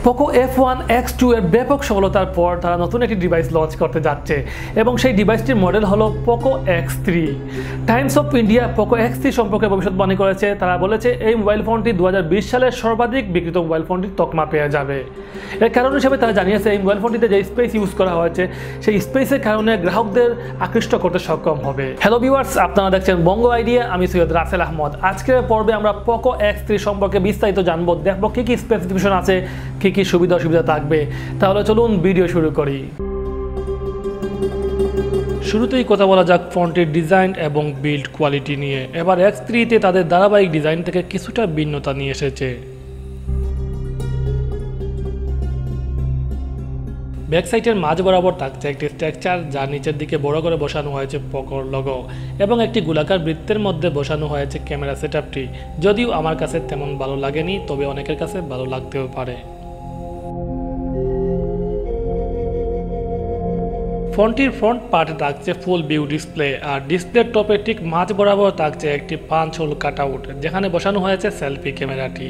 Poco F1 X2 এর ব্যাপক সফলতার পর তারা নতুন একটি ডিভাইস লঞ্চ করতে যাচ্ছে এবং সেই ডিভাইসটির মডেল হলো Poco X3। Times of India Poco X3 সম্পর্কে ভবিষ্যৎবাণী করেছে। তারা বলেছে এই মোবাইল ফোনটি 2020 সালের সর্বাধিক বিক্রিত মোবাইল ফোনটির তকমা পেয়ে যাবে। এর কারণ হিসেবে তারা জানিয়েছে এই মোবাইল ফোনটিতে যে স্পেস ইউজ করা হয়েছে সেই স্পেসের কারণে গ্রাহকদের আকৃষ্ট করতে সক্ষম হবে। হ্যালো ভিউয়ার্স, আপনারা দেখছেন বঙ্গো আইডিয়া, আমি sy.rasel আহমদ। আজকের পর্বে আমরা Poco X3 সম্পর্কে বিস্তারিত জানবো, দেখবো কি কি স্পেসিফিকেশন আছে, কি সুবিধা অসুবিধা থাকবে। তাহলে চলুন ভিডিও শুরু করি। শুরুতেই কথা বলা যাক ফোনটির ডিজাইন এবং বিল্ড কোয়ালিটি নিয়ে। এবার X3-তে তাদের ধারাবাহিক ডিজাইন থেকে কিছুটা ভিন্নতা নিয়ে এসেছে। ব্যাক সাইডের মাঝ বরাবর থাকছে একটি স্ট্রাকচার, যার নিচের দিকে বড় করে বসানো হয়েছে পোকোর লোগো এবং একটি গোলাকার বৃত্তের মধ্যে বসানো হয়েছে ক্যামেরা সেটআপটি। যদিও আমার কাছে তেমন ভালো লাগেনি, তবে অনেকের কাছে ভালো লাগতেও পারে। ফোনটির ফ্রন্ট পার্টে থাকছে ফুল ভিউ ডিসপ্লে, আর ডিসপ্লের টপে ঠিক মাঝ বরাবর থাকছে একটি পাঁচ হোল কাটআউট, যেখানে বসানো হয়েছে সেলফি ক্যামেরাটি।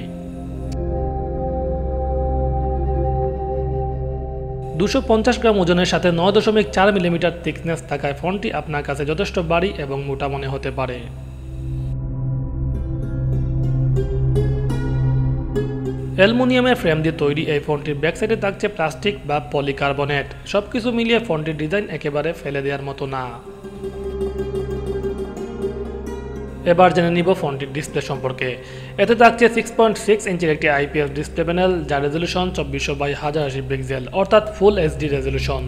250 গ্রাম ওজনের সাথে 9.4 মিলিমিটার থিকনেস থাকায় ফোনটি আপনার কাছে যথেষ্ট ভারী এবং মোটা মনে হতে পারে। অ্যালুমিনিয়ামের ফ্রেম দিয়ে তৈরি এই ফোনটির ব্যাক সাইডে থাকছে প্লাস্টিক বা পলিকার্বনেট। সবকিছু মিলিয়ে ফোনটির ডিজাইন একেবারে ফেলে দেওয়ার মতো না। এবার জেনে নিব ফোনটির ডিসপ্লে সম্পর্কে। এতে থাকছে 6.6 ইঞ্চির একটি IPS ডিসপ্লে প্যানেল, যার রেজলিউশন 2400x1080 পিক্সেল, অর্থাৎ ফুল HD রেজলিউশন।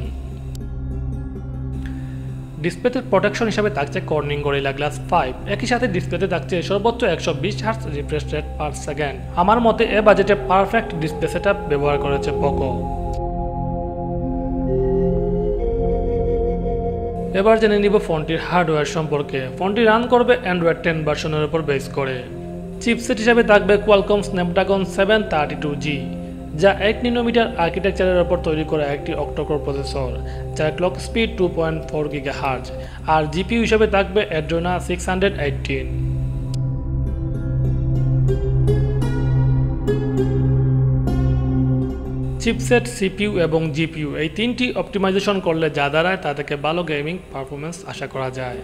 ডিসপ্লেতে প্রোটেকশন হিসাবে থাকছে কর্নিং গরিলা গ্লাস 5। একই সাথে ডিসপ্লেতে থাকছে সর্বোচ্চ 120 hertz refresh rate per second. আমার মতে এ বাজেটে পারফেক্ট ডিসপ্লে সেটআপ ব্যবহার করেছে পোকো। এবার জেনে নিব ফোনটির হার্ডওয়্যার সম্পর্কে। ফোনটি রান করবে অ্যান্ড্রয়েড 10 ভার্সনের উপর বেস করে। চিপসেট হিসাবে থাকবে কোয়ালকম স্ন্যাপড্রাগন 732G, যা 8 ন্যানোমিটার আর্কিটেকচারের উপর তৈরি করা একটি অক্টোকোর প্রসেসর, যার ক্লক স্পিড 2.4 GHz, আর জিপিইউ হিসাবে থাকবে Adreno 618। চিপসেট, সিপিইউ এবং জিপিইউ এই তিনটি অপটিমাইজেশন করলে যা দাঁড়ায় তা থেকে ভালো গেমিং পারফরমেন্স আশা করা যায়।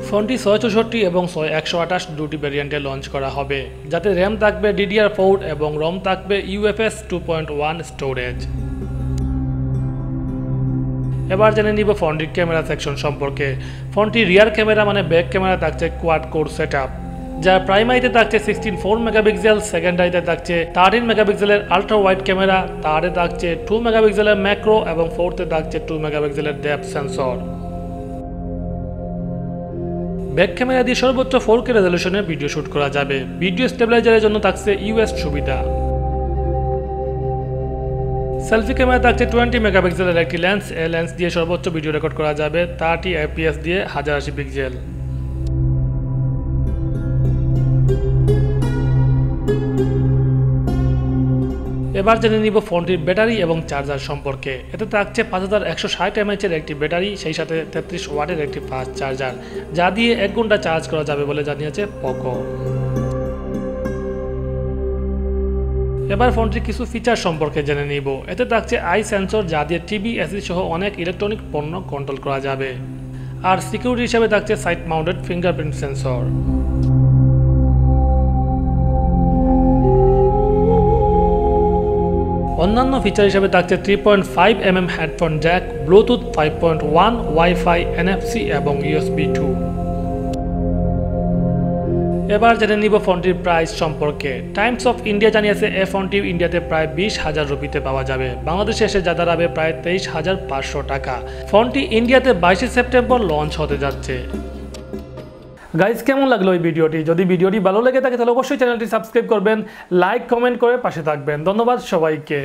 ফোনটি 664 এবং 128 দুটি ভ্যারিয়েন্টে লঞ্চ করা হবে, যাতে র্যাম থাকবে DDR4 এবং রম থাকবে UFS 2.1 স্টোরেজ। এবার জেনে নিব ফোনটির ক্যামেরা সেকশন সম্পর্কে। ফোনটি রিয়ার ক্যামেরা মানে ব্যাক ক্যামেরা থাকছে কোয়াড কোর সেটআপ, যার প্রাইমারিতে থাকছে 16.4 মেগাপিক্সেল, সেকেন্ডারিতে থাকছে 13 মেগাপিক্সেলের আলট্রা ওয়াইড ক্যামেরা, থার্ডে থাকছে 2 মেগাপিক্সেলের ম্যাক্রো এবং ফোর্থে থাকছে 2 মেগাপিক্সেলের ডেপথ সেন্সর। ব্যাক ক্যামেরা দিয়ে সর্বোচ্চ 4K রেজলিউশনে ভিডিও শুট করা যাবে। ভিডিও স্টেবিলাইজারের জন্য থাকছে US সুবিধা। সেলফি ক্যামেরা থাকছে 20 মেগাপিক্সেলের একটি লেন্স। এই লেন্স দিয়ে সর্বোচ্চ ভিডিও রেকর্ড করা যাবে 30 fps দিয়ে 1080 পিক্সেল। এবার জেনে নিব ফোনটির ব্যাটারি এবং চার্জার সম্পর্কে। এতে থাকছে 5160 mAh এর একটি ব্যাটারি, সেই সাথে 33 ওয়াটের একটি ফাস্ট চার্জার, যা দিয়ে 1 ঘন্টা চার্জ করা যাবে বলে জানিয়েছে পোকো। এবার ফোনটির কিছু ফিচার সম্পর্কে জেনে নিব। এতে থাকছে আই সেন্সর, যা দিয়ে টিভি, এসি সহ অনেক ইলেকট্রনিক পণ্য কন্ট্রোল করা যাবে। আর সিকিউরিটি হিসেবে থাকছে সাইড মাউন্টেড ফিঙ্গারপ্রিন্ট সেন্সর। অন্যান্য ফিচার হিসেবে থাকছে 3.5 mm headphone Jack, Bluetooth 5.1, wifi, NFC এবং USB 2। এবার জেনে নিব ফোনটির প্রাইস সম্পর্কে। টাইমস অফ ইন্ডিয়া জানিয়েছে এই ফোনটি ইন্ডিয়াতে প্রায় 20,000 রুপিতে পাওয়া যাবে, বাংলাদেশে এসে যা দাঁড়াবে প্রায় 23,500 টাকা। ফোনটি ইন্ডিয়াতে 22 সেপ্টেম্বর লঞ্চ হতে যাচ্ছে। গাইজ, কেমন লাগলো এই ভিডিওটি? যদি ভিডিওটি ভালো লেগে থাকে তাহলে অবশ্যই চ্যানেলটি সাবস্ক্রাইব করবেন, লাইক কমেন্ট করে পাশে থাকবেন। ধন্যবাদ সবাইকে।